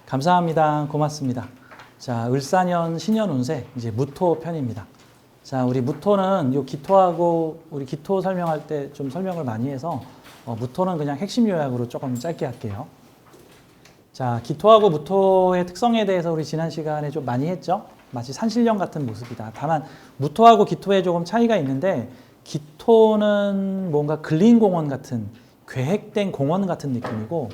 감사합니다. 고맙습니다. 자, 을사년 신년 운세 이제 무토 편입니다. 자, 우리 무토는 요 기토하고 우리 기토 설명할 때 좀 설명을 많이 해서 무토는 그냥 핵심 요약으로 조금 짧게 할게요. 자, 기토하고 무토의 특성에 대해서 우리 지난 시간에 좀 많이 했죠. 마치 산신령 같은 모습이다. 다만 무토하고 기토에 조금 차이가 있는데 기토는 뭔가 근린공원 같은 계획된 공원 같은 느낌이고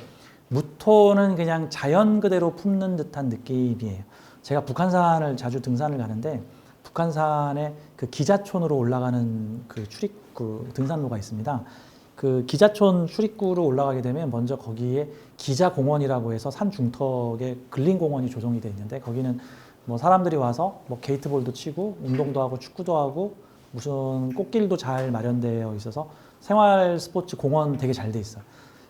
무토는 그냥 자연 그대로 품는 듯한 느낌이에요. 제가 북한산을 자주 등산을 가는데 북한산에 그 기자촌으로 올라가는 그 출입구 등산로가 있습니다. 그 기자촌 출입구로 올라가게 되면 먼저 거기에 기자공원이라고 해서 산 중턱에 근린공원이 조성이 되어 있는데 거기는 뭐 사람들이 와서 뭐 게이트볼도 치고 운동도 하고 축구도 하고 무슨 꽃길도 잘 마련되어 있어서 생활 스포츠 공원 되게 잘 돼 있어요.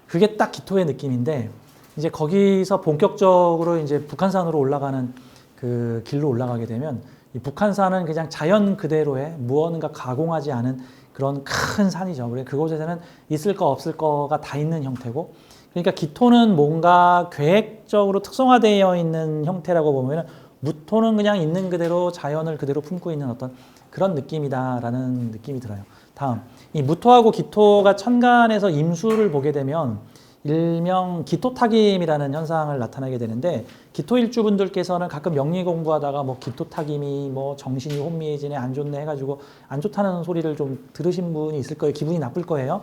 그게 딱 기토의 느낌인데 이제 거기서 본격적으로 이제 북한산으로 올라가는 그 길로 올라가게 되면 이 북한산은 그냥 자연 그대로의 무언가 가공하지 않은 그런 큰 산이죠. 그래 그곳에서는 있을 거 없을 거가 다 있는 형태고 그러니까 기토는 뭔가 계획적으로 특성화되어 있는 형태라고 보면 무토는 그냥 있는 그대로 자연을 그대로 품고 있는 어떤 그런 느낌이다라는 느낌이 들어요. 다음, 이 무토하고 기토가 천간에서 임수를 보게 되면 일명 기토타김이라는 현상을 나타나게 되는데 기토일주분들께서는 가끔 명리 공부하다가 뭐 기토타김이 뭐 정신이 혼미해지네 안 좋네 해가지고 안 좋다는 소리를 좀 들으신 분이 있을 거예요. 기분이 나쁠 거예요.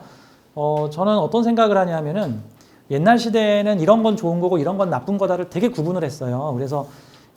저는 어떤 생각을 하냐면은 옛날 시대에는 이런 건 좋은 거고 이런 건 나쁜 거다를 되게 구분을 했어요. 그래서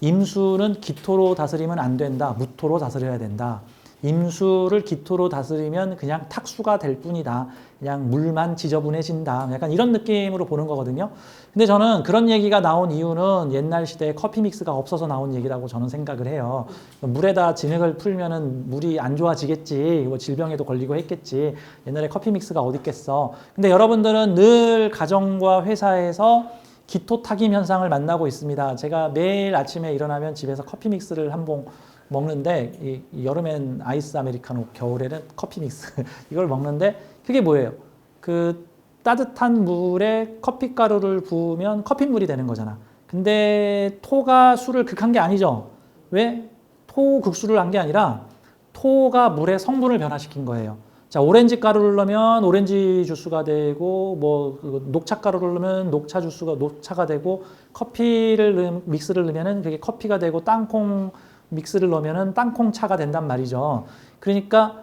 임수는 기토로 다스리면 안 된다. 무토로 다스려야 된다. 임수를 기토로 다스리면 그냥 탁수가 될 뿐이다. 그냥 물만 지저분해진다. 약간 이런 느낌으로 보는 거거든요. 근데 저는 그런 얘기가 나온 이유는 옛날 시대에 커피 믹스가 없어서 나온 얘기라고 저는 생각을 해요. 물에다 진흙을 풀면은 물이 안 좋아지겠지. 뭐 질병에도 걸리고 했겠지. 옛날에 커피 믹스가 어디 있겠어. 근데 여러분들은 늘 가정과 회사에서 기토 타김 현상을 만나고 있습니다. 제가 매일 아침에 일어나면 집에서 커피 믹스를 한 봉 먹는데 여름엔 아이스 아메리카노, 겨울에는 커피 믹스 이걸 먹는데 그게 뭐예요? 그 따뜻한 물에 커피 가루를 부으면 커피물이 되는 거잖아. 근데 토가 술을 극한 게 아니죠. 왜? 토 극수를 한 게 아니라 토가 물의 성분을 변화시킨 거예요. 자, 오렌지 가루를 넣으면 오렌지 주스가 되고 뭐 녹차 가루를 넣으면 녹차 주스가 녹차가 되고 커피를 믹스를 넣으면은 그게 커피가 되고 땅콩 믹스를 넣으면은 땅콩차가 된단 말이죠. 그러니까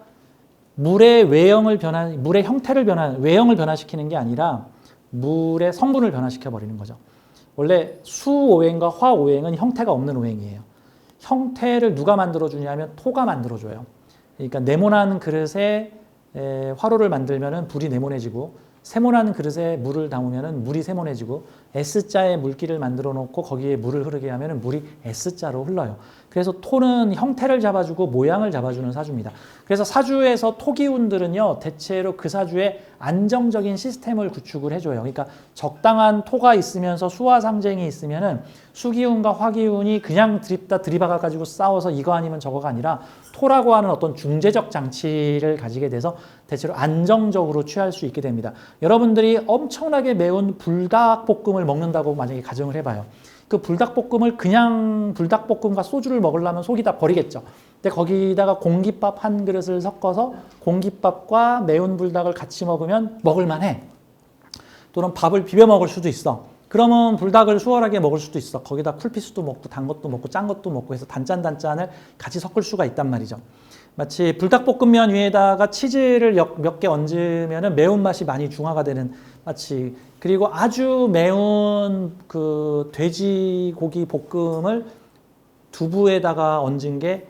물의 물의 형태를 외형을 변화시키는 게 아니라 물의 성분을 변화시켜 버리는 거죠. 원래 수오행과 화오행은 형태가 없는 오행이에요. 형태를 누가 만들어 주냐면 토가 만들어 줘요. 그러니까 네모난 그릇에 화로를 만들면은 불이 네모내지고 세모난 그릇에 물을 담으면은 물이 세모내지고 S자의 물기를 만들어 놓고 거기에 물을 흐르게 하면은 물이 S자로 흘러요. 그래서 토는 형태를 잡아주고 모양을 잡아주는 사주입니다. 그래서 사주에서 토기운들은요 대체로 그 사주에 안정적인 시스템을 구축을 해줘요. 그러니까 적당한 토가 있으면서 수화 상쟁이 있으면은 수기운과 화기운이 그냥 들이박아 가지고 싸워서 이거 아니면 저거가 아니라 토라고 하는 어떤 중재적 장치를 가지게 돼서 대체로 안정적으로 취할 수 있게 됩니다. 여러분들이 엄청나게 매운 불닭볶음을 먹는다고 만약에 가정을 해봐요. 그 불닭볶음을 그냥 불닭볶음과 소주를 먹으려면 속이 다 버리겠죠. 근데 거기다가 공깃밥 한 그릇을 섞어서 공깃밥과 매운 불닭을 같이 먹으면 먹을만해. 또는 밥을 비벼 먹을 수도 있어. 그러면 불닭을 수월하게 먹을 수도 있어. 거기다 쿨피스도 먹고 단 것도 먹고 짠 것도 먹고 해서 단짠단짠을 같이 섞을 수가 있단 말이죠. 마치 불닭볶음면 위에다가 치즈를 몇 개 얹으면 매운맛이 많이 중화가 되는 마치 그리고 아주 매운 그 돼지고기 볶음을 두부에다가 얹은 게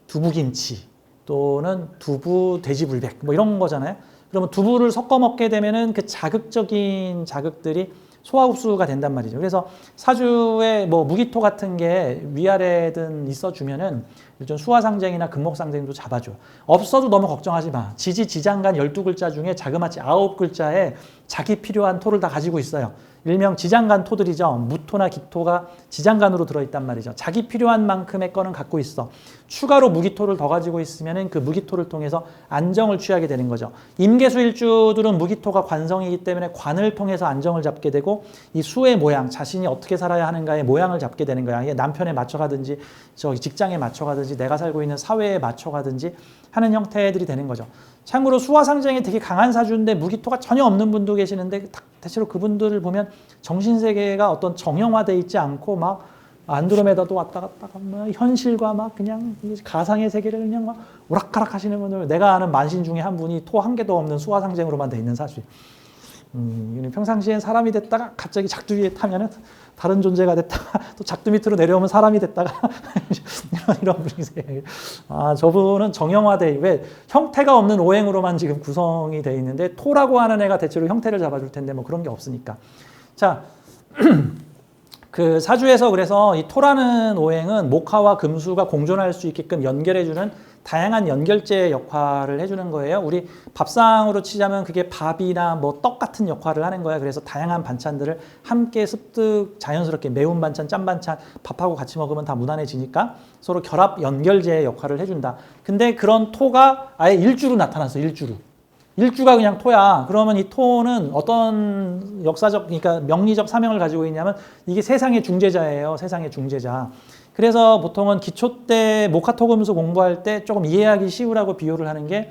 두부김치 또는 두부 돼지불백 뭐 이런 거잖아요. 그러면 두부를 섞어 먹게 되면은 그 자극적인 자극들이 소화흡수가 된단 말이죠. 그래서 사주에 뭐 무기토 같은 게 위아래든 있어주면은 일종 수화상쟁이나 금목상쟁도 잡아줘. 없어도 너무 걱정하지 마. 지지지장간 12글자 중에 자그마치 9글자에 자기 필요한 토를 다 가지고 있어요. 일명 지장간 토들이죠. 무토나 기토가 지장간으로 들어있단 말이죠. 자기 필요한 만큼의 거는 갖고 있어. 추가로 무기토를 더 가지고 있으면 그 무기토를 통해서 안정을 취하게 되는 거죠. 임계수 일주들은 무기토가 관성이기 때문에 관을 통해서 안정을 잡게 되고 이 수의 모양, 자신이 어떻게 살아야 하는가의 모양을 잡게 되는 거야. 남편에 맞춰가든지 저 직장에 맞춰가든지 내가 살고 있는 사회에 맞춰가든지 하는 형태들이 되는 거죠. 참고로 수화 상징이 되게 강한 사주인데 무기토가 전혀 없는 분도 계시는데 대체로 그분들을 보면 정신세계가 어떤 정형화되어 있지 않고 막 안드로메다도 왔다 갔다 막 현실과 막 그냥 가상의 세계를 그냥 막 오락가락 하시는 분들, 내가 아는 만신 중에 한 분이 토 한 개도 없는 수화 상징으로만 돼 있는 사주. 평상시엔 사람이 됐다가 갑자기 작두리에 타면은 다른 존재가 됐다가 또 작두 밑으로 내려오면 사람이 됐다가 이런 분이세요. 아, 저분은 정형화돼, 왜 형태가 없는 오행으로만 지금 구성이 돼 있는데 토라고 하는 애가 대체로 형태를 잡아줄 텐데 뭐 그런 게 없으니까. 자, 그 사주에서 그래서 이 토라는 오행은 목화와 금수가 공존할 수 있게끔 연결해주는 다양한 연결제 역할을 해주는 거예요. 우리 밥상으로 치자면 그게 밥이나 뭐 떡 같은 역할을 하는 거야. 그래서 다양한 반찬들을 함께 습득 자연스럽게 매운 반찬, 짠 반찬, 밥하고 같이 먹으면 다 무난해지니까 서로 결합 연결제 역할을 해준다. 근데 그런 토가 아예 일주로 나타났어. 일주가 그냥 토야. 그러면 이 토는 어떤 역사적, 그러니까 명리적 사명을 가지고 있냐면 이게 세상의 중재자예요. 세상의 중재자. 그래서 보통은 기초 때 목화토금수 공부할 때 조금 이해하기 쉬우라고 비유를 하는 게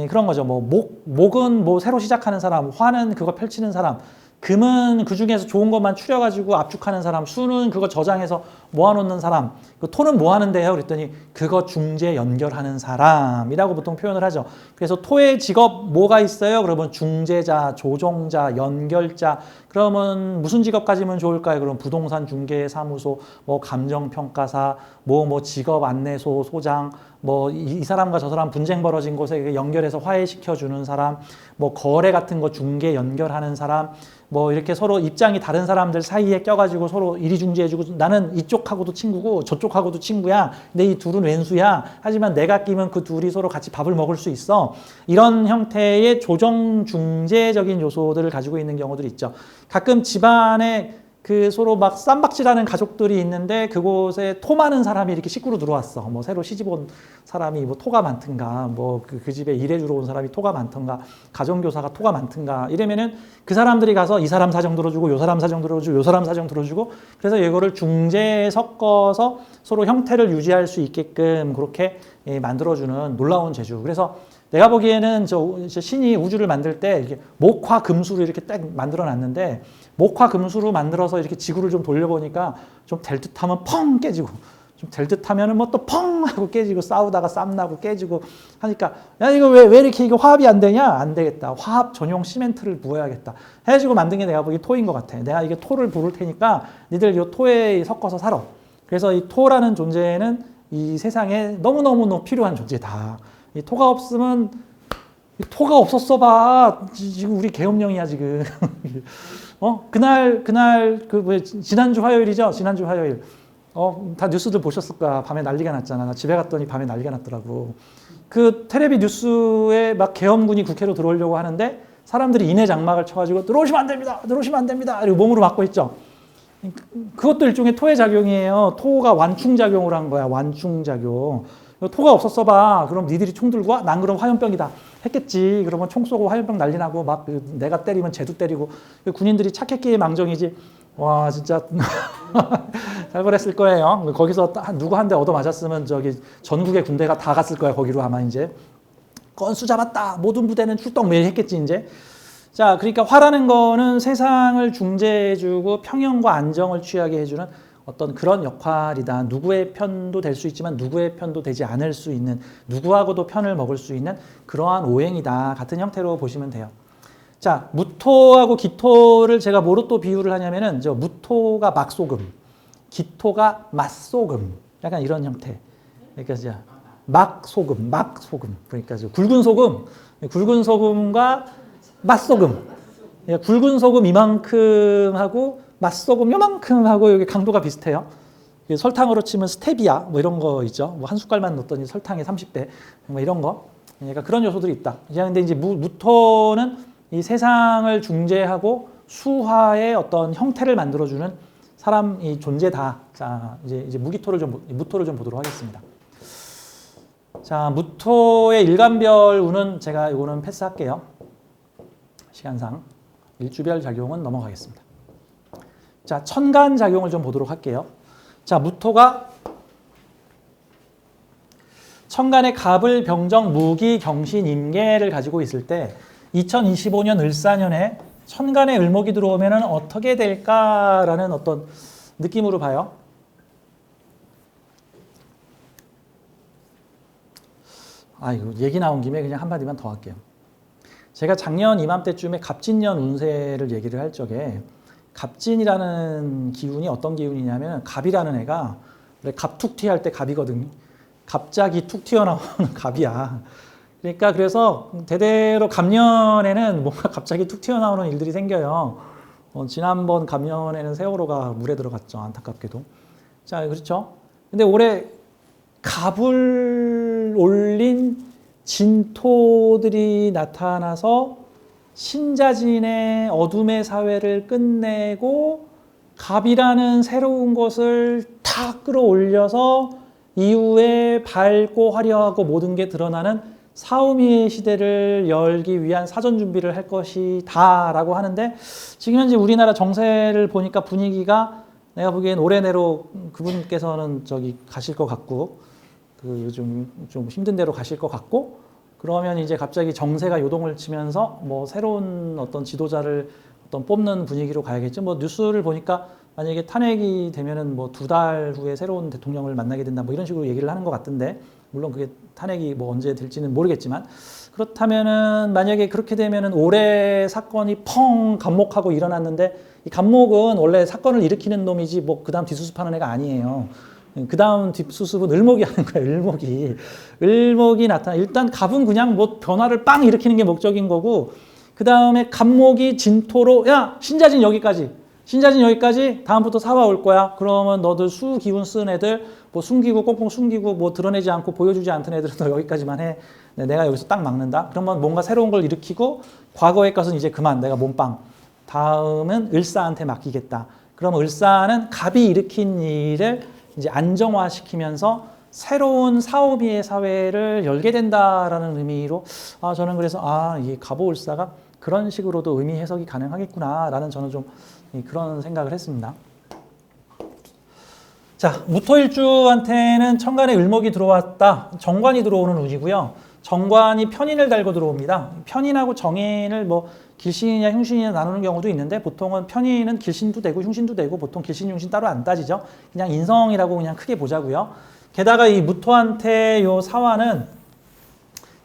그런 거죠. 뭐 목은 뭐 새로 시작하는 사람, 화는 그거 펼치는 사람, 금은 그 중에서 좋은 것만 추려가지고 압축하는 사람, 수는 그거 저장해서 모아놓는 사람, 그 토는 뭐 하는데요? 그랬더니 그거 중재 연결하는 사람이라고 보통 표현을 하죠. 그래서 토의 직업 뭐가 있어요? 그러면 중재자, 조종자, 연결자. 그러면 무슨 직업 가지면 좋을까요? 그럼 부동산 중개사무소, 뭐 감정평가사, 뭐 직업 안내소 소장, 뭐 이 사람과 저 사람 분쟁 벌어진 곳에 연결해서 화해시켜주는 사람, 뭐 거래 같은 거 중개 연결하는 사람, 뭐 이렇게 서로 입장이 다른 사람들 사이에 껴가지고 서로 이리 중재해주고, 나는 이쪽하고도 친구고 저쪽하고도 친구야. 근데 이 둘은 왼수야. 하지만 내가 끼면 그 둘이 서로 같이 밥을 먹을 수 있어. 이런 형태의 조정 중재적인 요소들을 가지고 있는 경우들이 있죠. 가끔 집안에 그 서로 막 쌈박질하는 가족들이 있는데 그곳에 토 많은 사람이 이렇게 식구로 들어왔어. 뭐 새로 시집 온 사람이 뭐 토가 많든가, 뭐 그 집에 일해 주러 온 사람이 토가 많든가, 가정교사가 토가 많든가 이러면은 그 사람들이 가서 이 사람 사정 들어주고 요 사람 사정 들어주고 요 사람 사정 들어주고, 그래서 이거를 중재에 섞어서 서로 형태를 유지할 수 있게끔 그렇게 만들어주는 놀라운 재주. 그래서 내가 보기에는 저 신이 우주를 만들 때 이렇게 목화 금수로 이렇게 딱 만들어 놨는데, 목화 금수로 만들어서 이렇게 지구를 좀 돌려보니까 좀 될 듯하면 펑 깨지고, 좀 될 듯하면은 뭐 또 펑 하고 깨지고, 싸우다가 쌈나고 깨지고 하니까, 야 이거 왜 이렇게 이거 화합이 안 되냐? 안 되겠다. 화합 전용 시멘트를 부어야겠다. 해가지고 만든 게 내가 보기 토인 것 같아. 내가 이게 토를 부를 테니까 니들 이 토에 섞어서 살아. 그래서 이 토라는 존재는 이 세상에 너무너무 필요한 존재다. 이 토가 없으면, 토가 없었어 봐. 지금 우리 계엄령이야 지금. 그날 지난주 화요일이죠. 지난주 화요일. 다 뉴스들 보셨을 거야. 밤에 난리가 났잖아. 나 집에 갔더니 밤에 난리가 났더라고. 그 텔레비 뉴스에 막 계엄군이 국회로 들어오려고 하는데 사람들이 인해 장막을 쳐가지고 들어오시면 안 됩니다. 들어오시면 안 됩니다. 그리고 몸으로 막고 있죠. 그것도 일종의 토의 작용이에요. 토가 완충작용을 한 거야. 완충작용. 토가 없었어 봐. 그럼 니들이 총 들고 와? 난 그럼 화염병이다 했겠지. 그러면 총 쏘고 화염병 난리 나고 막 내가 때리면 쟤도 때리고. 군인들이 착했기에 망정이지. 와 진짜 살벌했을 거예요. 거기서 누구 한 대 얻어 맞았으면 저기 전국의 군대가 다 갔을 거야. 거기로 아마 이제 건수 잡았다. 모든 부대는 출동 매일 했겠지 이제. 자, 그러니까 화라는 거는 세상을 중재해주고 평형과 안정을 취하게 해주는 어떤 그런 역할이다. 누구의 편도 될 수 있지만 누구의 편도 되지 않을 수 있는, 누구하고도 편을 먹을 수 있는 그러한 오행이다. 같은 형태로 보시면 돼요. 자, 무토하고 기토를 제가 뭐로 또 비유를 하냐면은, 저 무토가 막소금, 기토가 맛소금, 약간 이런 형태. 그러니까 이제 막소금. 그러니까 굵은 소금과 맛소금. 굵은 소금 이만큼 하고 맛소금 요만큼 하고 여기 강도가 비슷해요. 설탕으로 치면 스테비아 뭐 이런 거 있죠. 뭐 한 숟갈만 넣었더니 설탕의 30배 뭐 이런 거. 그러니까 그런 요소들이 있다. 근데 이제 무토는 이 세상을 중재하고 수화의 어떤 형태를 만들어주는 사람이 존재다. 자, 이제 무토를 좀 보도록 하겠습니다. 자, 무토의 일간별 운은 제가 이거는 패스할게요. 시간상. 일주별 작용은 넘어가겠습니다. 자, 천간 작용을 좀 보도록 할게요. 자, 무토가 천간의 갑을, 병정, 무기, 경신, 임계를 가지고 있을 때 2025년 을사년에 천간에 을목이 들어오면 어떻게 될까라는 어떤 느낌으로 봐요. 이거 얘기 나온 김에 그냥 한마디만 더 할게요. 제가 작년 이맘때쯤에 갑진년 운세를 얘기를 할 적에 갑진이라는 기운이 어떤 기운이냐면 갑이라는 애가 갑툭튀 할 때 갑이거든요. 갑자기 툭 튀어나오는 갑이야. 그러니까 그래서 대대로 갑년에는 뭔가 갑자기 툭 튀어나오는 일들이 생겨요. 지난번 갑년에는 세월호가 물에 들어갔죠. 안타깝게도. 자, 그렇죠. 근데 올해 갑을 올린 진토들이 나타나서 신자진의 어둠의 사회를 끝내고 갑이라는 새로운 것을 탁 끌어올려서 이후에 밝고 화려하고 모든 게 드러나는 사우미의 시대를 열기 위한 사전 준비를 할 것이다 라고 하는데, 지금 현재 우리나라 정세를 보니까 분위기가 내가 보기엔 올해 내로 그분께서는 저기 가실 것 같고, 좀 힘든 대로 가실 것 같고, 그러면 이제 갑자기 정세가 요동을 치면서 뭐 새로운 어떤 지도자를 어떤 뽑는 분위기로 가야겠죠. 뭐 뉴스를 보니까 만약에 탄핵이 되면은 뭐 2달 후에 새로운 대통령을 만나게 된다 뭐 이런 식으로 얘기를 하는 것 같은데, 물론 그게 탄핵이 뭐 언제 될지는 모르겠지만, 그렇다면은 만약에 그렇게 되면은 올해 사건이 펑 갑목하고 일어났는데, 이 갑목은 원래 사건을 일으키는 놈이지 뭐 그다음 뒷수습하는 애가 아니에요. 그 다음 뒷수습은 을목이 하는 거예요. 을목이 나타나. 일단 갑은 그냥 뭐 변화를 빵 일으키는 게 목적인 거고, 그 다음에 갑목이 진토로, 야 신자진 여기까지, 다음부터 사화 올 거야. 그러면 너들 수 기운 쓴 애들 뭐 숨기고 꽁꽁 숨기고 뭐 드러내지 않고 보여주지 않던 애들은 너 여기까지만 해. 내가 여기서 딱 막는다. 그러면 뭔가 새로운 걸 일으키고, 과거의 것은 이제 그만, 내가 몸빵. 다음은 을사한테 맡기겠다. 그러면 을사는 갑이 일으킨 일을 이제 안정화시키면서 새로운 사오미의 사회를 열게 된다라는 의미로, 저는 그래서 이 갑오을사가 그런 식으로도 의미 해석이 가능하겠구나라는 저는 좀 그런 생각을 했습니다. 자, 무토일주한테는 천간에 을목이 들어왔다. 정관이 들어오는 운이고요. 정관이 편인을 달고 들어옵니다. 편인하고 정인을 뭐 길신이냐 흉신이냐 나누는 경우도 있는데, 보통은 편인은 길신도 되고 흉신도 되고, 보통 길신 흉신 따로 안 따지죠. 그냥 인성이라고 그냥 크게 보자고요. 게다가 이 무토한테 요 사화는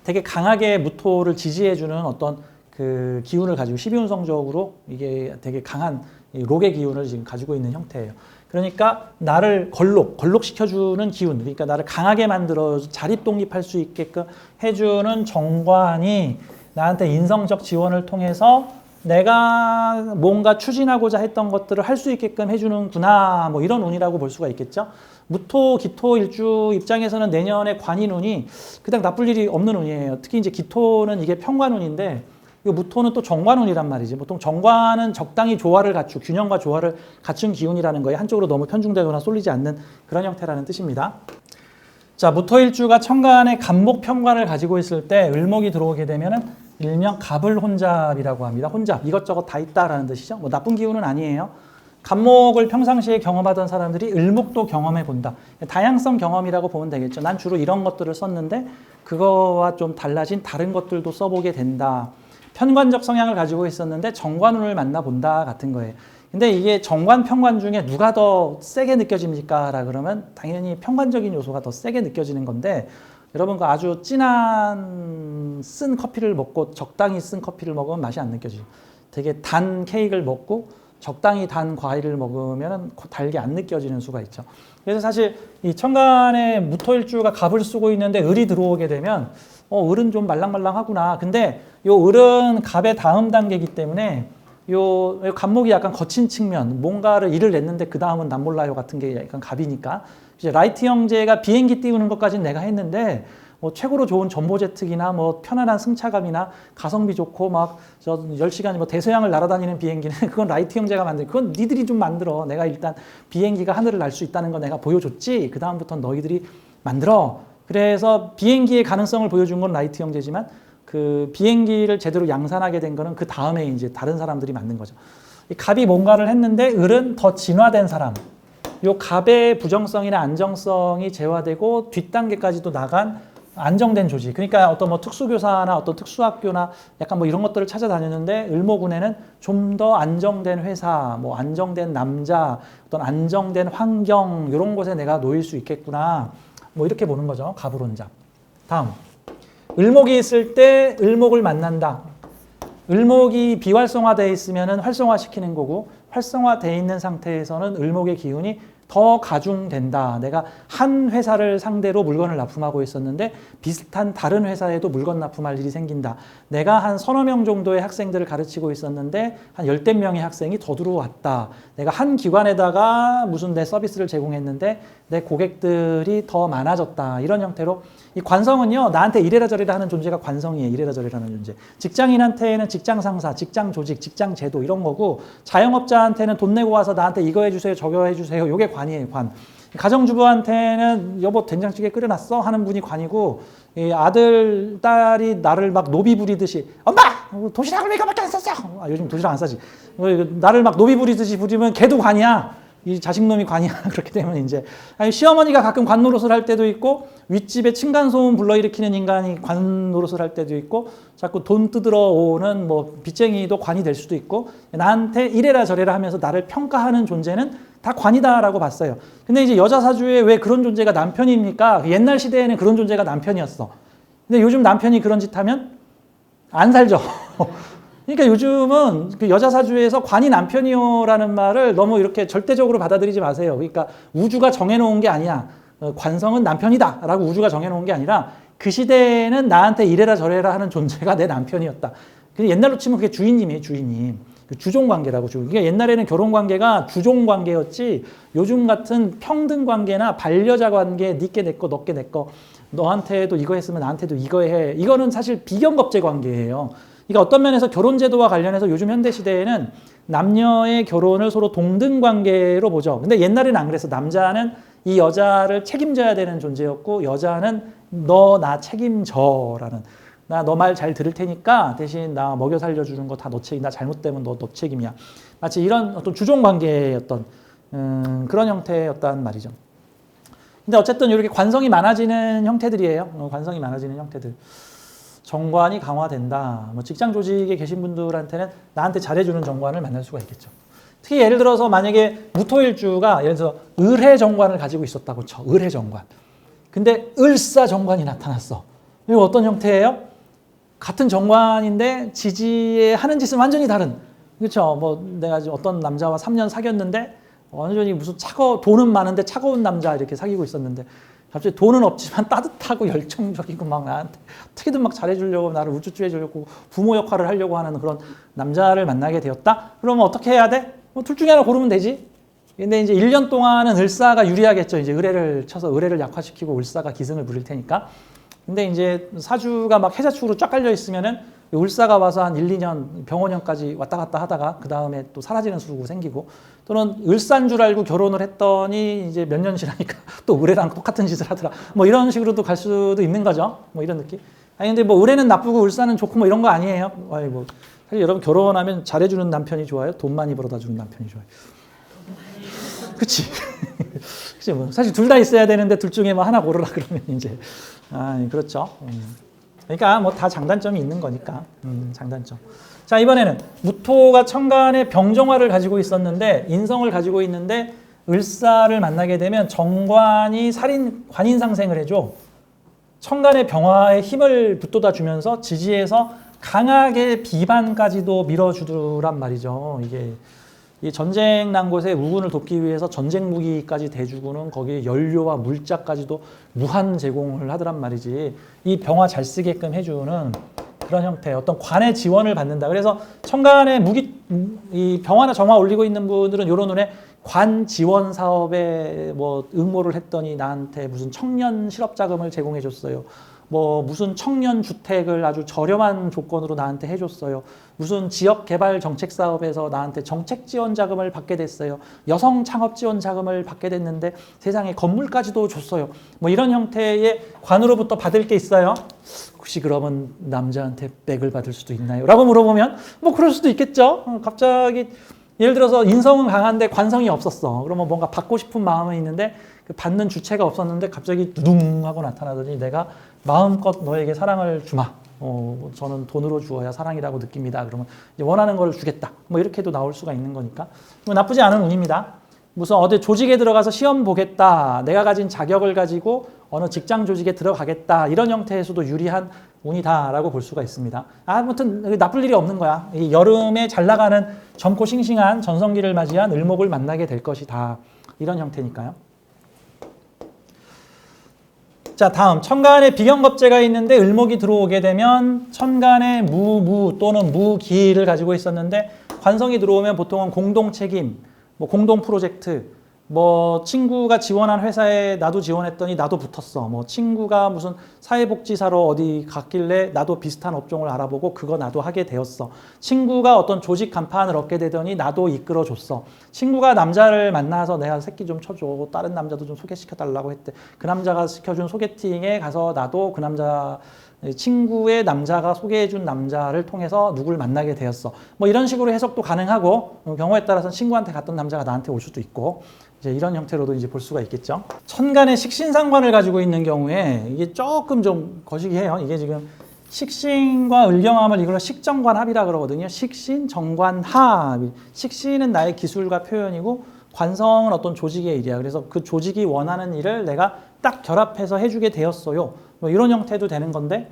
되게 강하게 무토를 지지해주는 어떤 그 기운을 가지고, 12운성적으로 이게 되게 강한 록의 기운을 지금 가지고 있는 형태예요. 그러니까 나를 걸록시켜주는 기운, 그러니까 나를 강하게 만들어 자립독립할 수 있게끔 해주는 정관이 나한테 인성적 지원을 통해서 내가 뭔가 추진하고자 했던 것들을 할 수 있게끔 해주는구나, 뭐 이런 운이라고 볼 수가 있겠죠. 무토, 기토 일주 입장에서는 내년에 관인운이 그닥 나쁠 일이 없는 운이에요. 특히 이제 기토는 이게 편관운인데, 이 무토는 또 정관운이란 말이지. 보통 정관은 적당히 조화를 갖추고 균형과 조화를 갖춘 기운이라는 거예요. 한쪽으로 너무 편중되거나 쏠리지 않는 그런 형태라는 뜻입니다. 자, 무토일주가 천간에 갑목 편관을 가지고 있을 때 을목이 들어오게 되면은 일명 갑을혼잡이라고 합니다. 혼잡, 이것저것 다 있다라는 뜻이죠. 뭐 나쁜 기운은 아니에요. 갑목을 평상시에 경험하던 사람들이 을목도 경험해 본다. 다양성 경험이라고 보면 되겠죠. 난 주로 이런 것들을 썼는데 그거와 좀 달라진 다른 것들도 써보게 된다. 편관적 성향을 가지고 있었는데 정관운을 만나본다 같은 거예요. 근데 이게 정관, 편관 중에 누가 더 세게 느껴집니까? 라 그러면 당연히 편관적인 요소가 더 세게 느껴지는 건데, 여러분 그 아주 진한 쓴 커피를 먹고 적당히 쓴 커피를 먹으면 맛이 안 느껴지죠. 되게 단 케이크를 먹고 적당히 단 과일을 먹으면 달게 안 느껴지는 수가 있죠. 그래서 사실 이 천간에 무토일주가 갑을 쓰고 있는데 을이 들어오게 되면 을은 좀 말랑말랑하구나. 근데 요 을은 갑의 다음 단계이기 때문에 요 갑목이 약간 거친 측면, 뭔가를 일을 냈는데 그 다음은 난 몰라요 같은 게 약간 갑이니까. 이제 라이트 형제가 비행기 띄우는 것까지는 내가 했는데 뭐 최고로 좋은 전보제특이나 뭐 편안한 승차감이나 가성비 좋고 막 저 10시간 뭐 대서양을 날아다니는 비행기는 그건 라이트 형제가 만든, 그건 니들이 좀 만들어. 내가 일단 비행기가 하늘을 날 수 있다는 거 내가 보여줬지. 그 다음부터는 너희들이 만들어. 그래서 비행기의 가능성을 보여준 건 라이트 형제지만 그 비행기를 제대로 양산하게 된 거는 그 다음에 이제 다른 사람들이 만든 거죠. 이 갑이 뭔가를 했는데 을은 더 진화된 사람. 요 갑의 부정성이나 안정성이 제화되고 뒷단계까지도 나간 안정된 조직. 그러니까 어떤 뭐 특수교사나 어떤 특수학교나 약간 뭐 이런 것들을 찾아다녔는데 을모군에는 좀 더 안정된 회사, 뭐 안정된 남자, 어떤 안정된 환경 이런 곳에 내가 놓일 수 있겠구나. 뭐 이렇게 보는 거죠. 갑으론자. 다음. 을목이 있을 때 을목을 만난다. 을목이 비활성화되어 있으면 활성화시키는 거고 활성화되어 있는 상태에서는 을목의 기운이 더 가중된다. 내가 한 회사를 상대로 물건을 납품하고 있었는데 비슷한 다른 회사에도 물건 납품할 일이 생긴다. 내가 한 서너 명 정도의 학생들을 가르치고 있었는데 한 열댓 명의 학생이 더 들어왔다. 내가 한 기관에다가 무슨 내 서비스를 제공했는데 내 고객들이 더 많아졌다. 이런 형태로 이 관성은요, 나한테 이래라 저래라 하는 존재가 관성이에요. 이래라 저래라 하는 존재. 직장인한테는 직장 상사, 직장 조직, 직장 제도 이런 거고, 자영업자한테는 돈 내고 와서 나한테 이거 해주세요, 저거 해주세요. 요게 관이에요, 관. 가정주부한테는 여보 된장찌개 끓여놨어? 하는 분이 관이고, 이 아들, 딸이 나를 막 노비 부리듯이 엄마! 도시락을 왜 이거밖에 안 쌌어? 요즘 도시락 안 싸지. 나를 막 노비 부리듯이 부리면 걔도 관이야. 이 자식놈이 관이야. 그렇게 되면 이제 아니, 시어머니가 가끔 관 노릇을 할 때도 있고 윗집에 층간소음 불러일으키는 인간이 관 노릇을 할 때도 있고 자꾸 돈 뜯으러 오는 뭐 빚쟁이도 관이 될 수도 있고 나한테 이래라 저래라 하면서 나를 평가하는 존재는 다 관이다라고 봤어요. 근데 이제 여자 사주에 왜 그런 존재가 남편입니까? 옛날 시대에는 그런 존재가 남편이었어. 근데 요즘 남편이 그런 짓 하면 안 살죠. 그러니까 요즘은 그 여자 사주에서 관이 남편이요라는 말을 너무 이렇게 절대적으로 받아들이지 마세요. 그러니까 우주가 정해놓은 게 아니야. 관성은 남편이다 라고 우주가 정해놓은 게 아니라 그 시대에는 나한테 이래라 저래라 하는 존재가 내 남편이었다. 근데 옛날로 치면 그게 주인님이에요. 주인님. 주종관계라고. 그러니까 옛날에는 결혼관계가 주종관계였지 요즘 같은 평등관계나 반려자관계 니께 내꺼 너께 내꺼 너한테도 이거 했으면 나한테도 이거 해. 이거는 사실 비경겁제 관계예요. 그러니까 어떤 면에서 결혼제도와 관련해서 요즘 현대시대에는 남녀의 결혼을 서로 동등관계로 보죠. 근데 옛날에는 안 그래서 남자는 이 여자를 책임져야 되는 존재였고 여자는 너 나 책임져라는 나 너 말 잘 들을 테니까 대신 나 먹여 살려주는 거 다 너 책임, 나 잘못되면 너 책임이야. 마치 이런 어떤 주종관계의 어떤 그런 형태였단 말이죠. 근데 어쨌든 이렇게 관성이 많아지는 형태들이에요. 관성이 많아지는 형태들. 정관이 강화된다. 뭐 직장 조직에 계신 분들한테는 나한테 잘해주는 정관을 만날 수가 있겠죠. 특히 예를 들어서 만약에 무토일주가 예를 들어서 을해 정관을 가지고 있었다고 쳐. 을해 정관. 근데 을사 정관이 나타났어. 이거 어떤 형태예요? 같은 정관인데 지지에 하는 짓은 완전히 다른. 그렇죠. 뭐 내가 어떤 남자와 3년 사귀었는데 완전히 무슨 돈은 많은데 차가운 남자 이렇게 사귀고 있었는데 갑자기 돈은 없지만 따뜻하고 열정적이고 막 나한테 어떻게든 막 잘해주려고 나를 우쭈쭈 해주려고 부모 역할을 하려고 하는 그런 남자를 만나게 되었다? 그러면 어떻게 해야 돼? 뭐 둘 중에 하나 고르면 되지. 근데 이제 1년 동안은 을사가 유리하겠죠. 이제 을해를 쳐서 을해를 약화시키고 을사가 기승을 부릴 테니까. 근데 이제 사주가 막 해자축으로 쫙 깔려 있으면은 을사가 와서 한 1, 2년 병원년까지 왔다 갔다 하다가 그 다음에 또 사라지는 수고 생기고 또는 을사인 줄 알고 결혼을 했더니 이제 몇 년 지나니까 또 을해랑 똑같은 짓을 하더라. 뭐 이런 식으로도 갈 수도 있는 거죠. 뭐 이런 느낌. 아니 근데 뭐 을해는 나쁘고 을사는 좋고 뭐 이런 거 아니에요. 아니 뭐 사실 여러분 결혼하면 잘해주는 남편이 좋아요? 돈 많이 벌어다 주는 남편이 좋아요? 그치? 그치 뭐 사실 둘 다 있어야 되는데 둘 중에 뭐 하나 고르라 그러면 이제 그렇죠. 그러니까 뭐 다 장단점이 있는 거니까. 장단점. 자, 이번에는 무토가 천간에 병정화를 가지고 있었는데 인성을 가지고 있는데 을사를 만나게 되면 정관이 관인상생을 해줘. 천간의 병화에 힘을 북돋아 주면서 지지해서 강하게 비반까지도 밀어주더란 말이죠. 이게 이 전쟁 난 곳에 우군을 돕기 위해서 전쟁 무기까지 대주고는 거기에 연료와 물자까지도 무한 제공을 하더란 말이지. 이 병화 잘 쓰게끔 해주는 그런 형태, 어떤 관의 지원을 받는다. 그래서 천간에 이 병화나 정화 올리고 있는 분들은 요런 눈에 관 지원 사업에 뭐 응모를 했더니 나한테 무슨 청년 실업 자금을 제공해 줬어요. 뭐 무슨 청년 주택을 아주 저렴한 조건으로 나한테 해줬어요. 무슨 지역 개발 정책 사업에서 나한테 정책 지원 자금을 받게 됐어요. 여성 창업 지원 자금을 받게 됐는데 세상에 건물까지도 줬어요. 뭐 이런 형태의 관으로부터 받을 게 있어요. 혹시 그러면 남자한테 백을 받을 수도 있나요? 라고 물어보면 뭐 그럴 수도 있겠죠. 갑자기 예를 들어서 인성은 강한데 관성이 없었어. 그러면 뭔가 받고 싶은 마음은 있는데 그 받는 주체가 없었는데 갑자기 두둥 하고 나타나더니 내가 마음껏 너에게 사랑을 주마. 저는 돈으로 주어야 사랑이라고 느낍니다. 그러면 이제 원하는 걸 주겠다. 뭐 이렇게도 나올 수가 있는 거니까. 뭐 나쁘지 않은 운입니다. 무슨 어디 조직에 들어가서 시험 보겠다. 내가 가진 자격을 가지고 어느 직장 조직에 들어가겠다. 이런 형태에서도 유리한 운이다라고 볼 수가 있습니다. 아무튼 나쁠 일이 없는 거야. 이 여름에 잘 나가는 젊고 싱싱한 전성기를 맞이한 을목을 만나게 될 것이다. 이런 형태니까요. 자, 다음 천간에 비경겁재가 있는데 을목이 들어오게 되면 천간에 무 또는 무기를 가지고 있었는데 관성이 들어오면 보통은 공동 책임, 뭐 공동 프로젝트, 뭐 친구가 지원한 회사에 나도 지원했더니 나도 붙었어. 뭐 친구가 무슨 사회복지사로 어디 갔길래 나도 비슷한 업종을 알아보고 그거 나도 하게 되었어. 친구가 어떤 조직 간판을 얻게 되더니 나도 이끌어줬어. 친구가 남자를 만나서 내가 새끼 좀 쳐줘. 다른 남자도 좀 소개시켜달라고 했대. 그 남자가 시켜준 소개팅에 가서 나도 그 남자 친구의 남자가 소개해준 남자를 통해서 누굴 만나게 되었어. 뭐 이런 식으로 해석도 가능하고 경우에 따라서는 친구한테 갔던 남자가 나한테 올 수도 있고 이제 이런 형태로도 이제 볼 수가 있겠죠. 천간에 식신상관을 가지고 있는 경우에 이게 조금 좀 거시기해요. 이게 지금 식신과 을경합을 이걸로 식정관합이라 그러거든요. 식신, 정관합. 식신은 나의 기술과 표현이고 관성은 어떤 조직의 일이야. 그래서 그 조직이 원하는 일을 내가 딱 결합해서 해주게 되었어요. 뭐 이런 형태도 되는 건데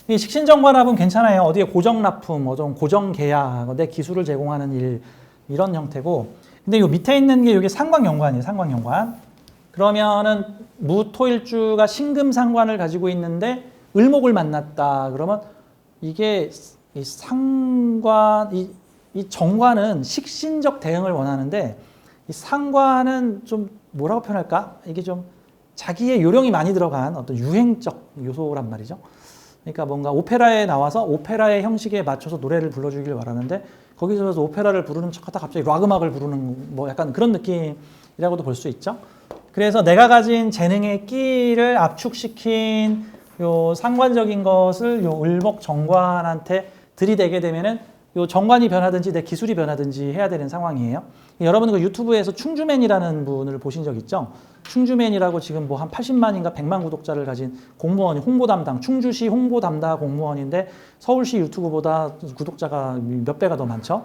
이 식신정관합은 괜찮아요. 어디에 고정납품, 어떤 고정계약, 내 기술을 제공하는 일 이런 형태고 근데 요 밑에 있는 게 이게 상관경관이에요. 상관경관. 그러면은 무토일주가 신금상관을 가지고 있는데 을목을 만났다. 그러면 이게 이 상관, 이 정관은 식신적 대응을 원하는데 이 상관은 좀 뭐라고 표현할까? 이게 좀 자기의 요령이 많이 들어간 어떤 유행적 요소란 말이죠. 그러니까 뭔가 오페라에 나와서 오페라의 형식에 맞춰서 노래를 불러주길 바라는데 거기서 오페라를 부르는 척하다 갑자기 락 음악을 부르는 뭐 약간 그런 느낌이라고도 볼 수 있죠. 그래서 내가 가진 재능의 끼를 압축시킨 요 상관적인 것을 요 을목 정관한테 들이대게 되면은 요 정관이 변하든지 내 기술이 변하든지 해야 되는 상황이에요. 여러분 그 유튜브에서 충주맨이라는 분을 보신 적 있죠? 충주맨이라고 지금 뭐 한 80만인가 100만 구독자를 가진 공무원이 홍보 담당, 충주시 홍보 담당 공무원인데 서울시 유튜브보다 구독자가 몇 배가 더 많죠.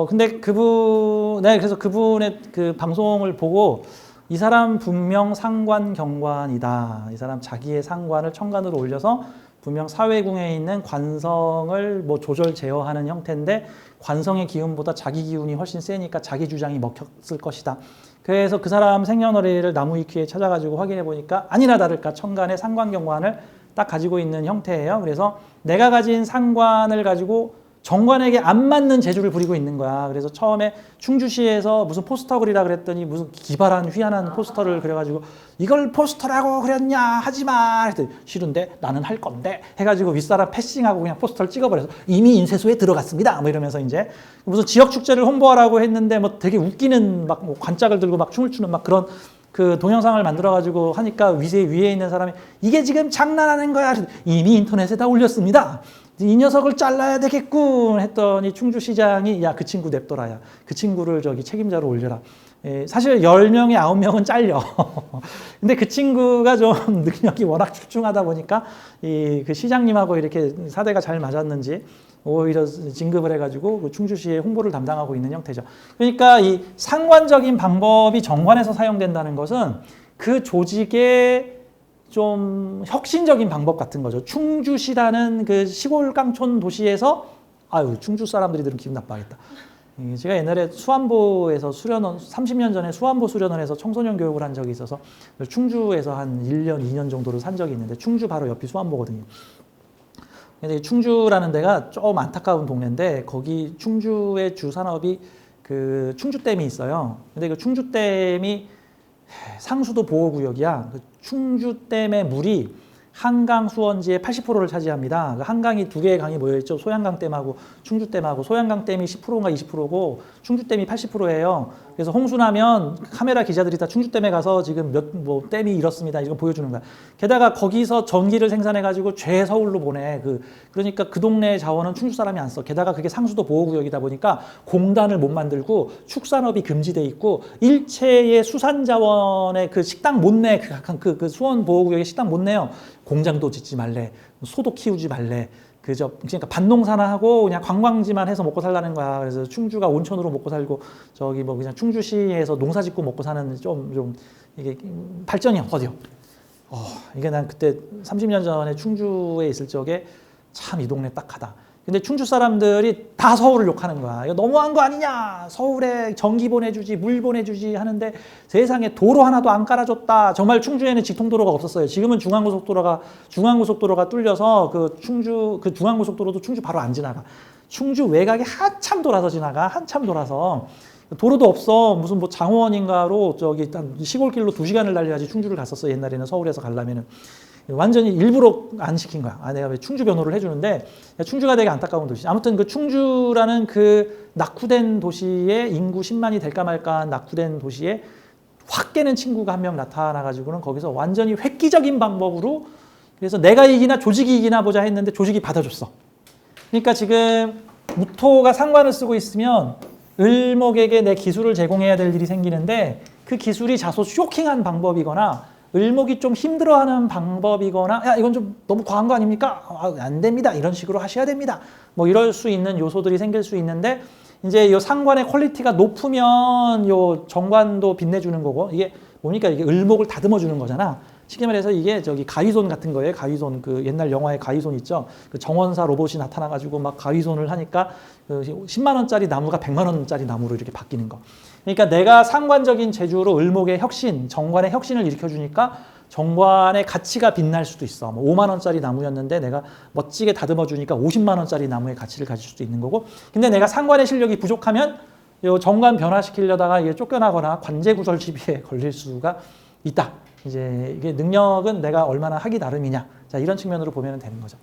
근데 그래서 그분의 그 방송을 보고 이 사람 분명 상관경관이다. 이 사람 자기의 상관을 천간으로 올려서 분명 사회궁에 있는 관성을 뭐 조절 제어하는 형태인데 관성의 기운보다 자기 기운이 훨씬 세니까 자기 주장이 먹혔을 것이다. 그래서 그 사람 생년월일을 나무위키에 찾아가지고 확인해 보니까 아니나 다를까 천간의 상관경관을 딱 가지고 있는 형태예요. 그래서 내가 가진 상관을 가지고 정관에게 안 맞는 재주를 부리고 있는 거야. 그래서 처음에 충주시에서 무슨 포스터 그리라 그랬더니 무슨 기발한 휘한한 포스터를 그려가지고 이걸 포스터라고 그렸냐 하지마 했더니 싫은데 나는 할 건데 해가지고 윗사람 패싱하고 그냥 포스터를 찍어버려서 이미 인쇄소에 들어갔습니다 뭐 이러면서 이제 무슨 지역 축제를 홍보하라고 했는데 뭐 되게 웃기는 막 뭐 관짝을 들고 막 춤을 추는 막 그런 그 동영상을 만들어가지고 하니까 위에 있는 사람이 이게 지금 장난하는 거야 이미 인터넷에 다 올렸습니다. 이 녀석을 잘라야 되겠군 했더니 충주시장이 야 그 친구 냅둬라 야 그 친구를 저기 책임자로 올려라. 사실 10명에 9명은 잘려. 근데 그 친구가 좀 능력이 워낙 출중하다 보니까 그 시장님하고 이렇게 사대가 잘 맞았는지 오히려 진급을 해가지고 그 충주시의 홍보를 담당하고 있는 형태죠. 그러니까 이 상관적인 방법이 정관에서 사용된다는 것은 그 조직의 좀 혁신적인 방법 같은 거죠. 충주시라는 그 시골 깡촌 도시에서 아유 충주 사람들이 들으면 기분 나빠하겠다. 제가 옛날에 수안보에서 수련원 30년 전에 수안보 수련원에서 청소년 교육을 한 적이 있어서 충주에서 한 1년, 2년 정도를 산 적이 있는데 충주 바로 옆이 수안보거든요. 근데 충주라는 데가 좀 안타까운 동네인데 거기 충주의 주 산업이 그 충주댐이 있어요. 근데 그 충주댐이 상수도 보호구역이야. 그 충주댐의 물이 한강 수원지의 80%를 차지합니다. 한강이 두 개의 강이 모여있죠. 소양강댐하고 충주댐하고. 소양강댐이 10%인가 20%고 충주댐이 80%예요. 그래서 홍수나면 카메라 기자들이 다 충주댐에 가서 지금 뭐 댐이 이렇습니다. 이거 보여주는 거야. 게다가 거기서 전기를 생산해가지고 죄서울로 보내. 그러니까 그 동네 자원은 충주 사람이 안 써. 게다가 그게 상수도 보호구역이다 보니까 공단을 못 만들고 축산업이 금지돼 있고 일체의 수산자원의 그 식당 못 내. 그 수원 보호구역에 식당 못 내요. 공장도 짓지 말래. 소도 키우지 말래. 그러니까 밭농사나 하고 그냥 관광지만 해서 먹고 살라는 거야. 그래서 충주가 온천으로 먹고 살고 저기 뭐 그냥 충주시에서 농사 짓고 먹고 사는 좀 이게 발전이 어디요? 이게 난 그때 30년 전에 충주에 있을 적에 참 이 동네 딱하다. 근데 충주 사람들이 다 서울을 욕하는 거야. 이거 너무한 거 아니냐? 서울에 전기 보내주지, 물 보내주지 하는데 세상에 도로 하나도 안 깔아줬다. 정말 충주에는 직통도로가 없었어요. 지금은 중앙고속도로가 뚫려서 그 중앙고속도로도 충주 바로 안 지나가. 충주 외곽에 한참 돌아서 지나가. 한참 돌아서. 도로도 없어. 무슨 뭐 장호원인가로 저기 시골길로 2시간을 달려야지 충주를 갔었어. 옛날에는 서울에서 가려면은. 완전히 일부러 안 시킨 거야. 내가 왜 충주 변호를 해주는데 충주가 되게 안타까운 도시. 아무튼 그 충주라는 그 낙후된 도시에 인구 10만이 될까 말까 한 낙후된 도시에 확 깨는 친구가 한 명 나타나가지고는 거기서 완전히 획기적인 방법으로 그래서 내가 이기나 조직이 이기나 보자 했는데 조직이 받아줬어. 그러니까 지금 무토가 상관을 쓰고 있으면 을목에게 내 기술을 제공해야 될 일이 생기는데 그 기술이 다소 쇼킹한 방법이거나 을목이 좀 힘들어하는 방법이거나 야 이건 좀 너무 과한 거 아닙니까? 안 됩니다. 이런 식으로 하셔야 됩니다. 뭐 이럴 수 있는 요소들이 생길 수 있는데 이제 이 상관의 퀄리티가 높으면 요 정관도 빛내주는 거고 이게 뭡니까? 이게 을목을 다듬어 주는 거잖아. 쉽게 말해서 이게 저기 가위손 같은 거예요. 가위손 그 옛날 영화의 가위손 있죠. 그 정원사 로봇이 나타나가지고 막 가위손을 하니까 그 10만 원짜리 나무가 100만 원짜리 나무로 이렇게 바뀌는 거. 그러니까 내가 상관적인 재주로 을목의 혁신, 정관의 혁신을 일으켜주니까 정관의 가치가 빛날 수도 있어. 뭐 5만 원짜리 나무였는데 내가 멋지게 다듬어 주니까 50만 원짜리 나무의 가치를 가질 수도 있는 거고. 근데 내가 상관의 실력이 부족하면 요 정관 변화시키려다가 이게 쫓겨나거나 관제구설 시비에 걸릴 수가 있다. 이제 이게 능력은 내가 얼마나 하기 나름이냐. 자, 이런 측면으로 보면 되는 거죠.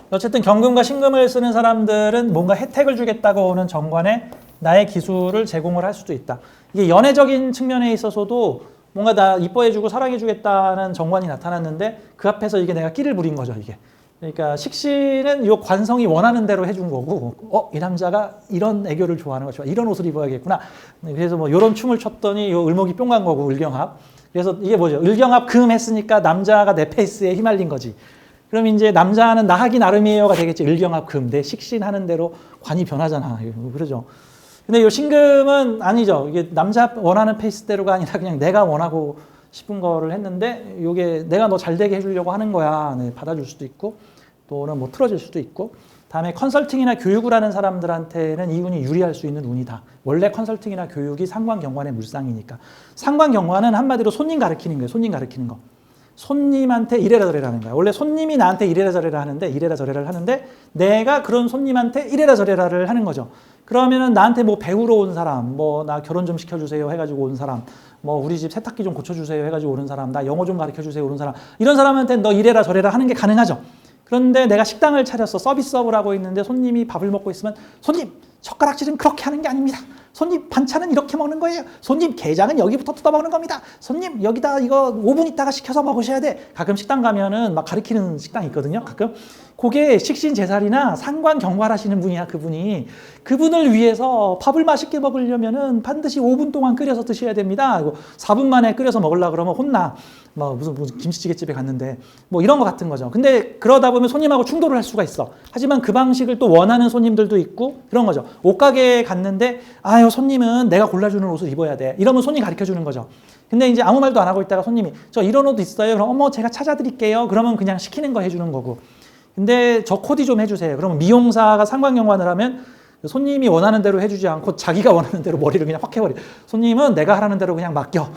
어쨌든 경금과 신금을 쓰는 사람들은 뭔가 혜택을 주겠다고 오는 정관에 나의 기술을 제공을 할 수도 있다. 이게 연애적인 측면에 있어서도 뭔가 나 이뻐해주고 사랑해주겠다는 정관이 나타났는데 그 앞에서 이게 내가 끼를 부린 거죠, 이게. 그러니까 식신은 이 관성이 원하는 대로 해준 거고, 이 남자가 이런 애교를 좋아하는 거 좋아. 이런 옷을 입어야겠구나. 그래서 뭐 이런 춤을 췄더니 이 을목이 뿅 간 거고, 을경합. 그래서 이게 뭐죠? 을경합 금 했으니까 남자가 내 페이스에 휘말린 거지. 그럼 이제 남자는 나 하기 나름이에요가 되겠지. 을경합 금. 내 식신하는 대로 관이 변하잖아. 그러죠. 근데 이 신금은 아니죠. 이게 남자 원하는 페이스대로가 아니라 그냥 내가 원하고 싶은 거를 했는데 이게 내가 너 잘 되게 해주려고 하는 거야. 네, 받아줄 수도 있고 또는 뭐 틀어질 수도 있고. 다음에 컨설팅이나 교육을 하는 사람들한테는 이 운이 유리할 수 있는 운이다. 원래 컨설팅이나 교육이 상관경관의 물상이니까. 상관경관은 한마디로 손님 가르치는 거예요. 손님 가르치는 거. 손님한테 이래라 저래라 하는 거야. 원래 손님이 나한테 이래라 저래라 하는데 이래라 저래라를 하는데 내가 그런 손님한테 이래라 저래라를 하는 거죠. 그러면은 나한테 뭐 배우러 온 사람, 뭐 나 결혼 좀 시켜주세요 해가지고 온 사람, 뭐 우리 집 세탁기 좀 고쳐주세요 해가지고 오는 사람, 나 영어 좀 가르쳐주세요 오는 사람, 이런 사람한테 너 이래라 저래라 하는 게 가능하죠. 그런데 내가 식당을 차렸어. 서비스업을 하고 있는데 손님이 밥을 먹고 있으면 손님 젓가락질은 그렇게 하는 게 아닙니다. 손님 반찬은 이렇게 먹는 거예요. 손님 게장은 여기부터 뜯어 먹는 겁니다. 손님 여기다 이거 5분 있다가 식혀서 먹으셔야 돼. 가끔 식당 가면은 막 가르치는 식당이 있거든요. 가끔 그게 식신제살이나 상관경관하시는 분이야. 그분을 위해서 밥을 맛있게 먹으려면은 반드시 5분 동안 끓여서 드셔야 됩니다. 4분 만에 끓여서 먹으려고 그러면 혼나. 뭐 무슨 김치찌개집에 갔는데 뭐 이런 거 같은 거죠. 근데 그러다 보면 손님하고 충돌을 할 수가 있어. 하지만 그 방식을 또 원하는 손님들도 있고 그런 거죠. 옷가게에 갔는데 아유 손님은 내가 골라주는 옷을 입어야 돼. 이러면 손님 가르쳐주는 거죠. 근데 이제 아무 말도 안 하고 있다가 손님이 저 이런 옷 있어요. 그럼 어머 제가 찾아드릴게요. 그러면 그냥 시키는 거 해주는 거고. 근데 저 코디 좀 해주세요. 그러면 미용사가 상관경관을 하면 손님이 원하는 대로 해주지 않고 자기가 원하는 대로 머리를 그냥 확 해버려. 손님은 내가 하라는 대로 그냥 맡겨.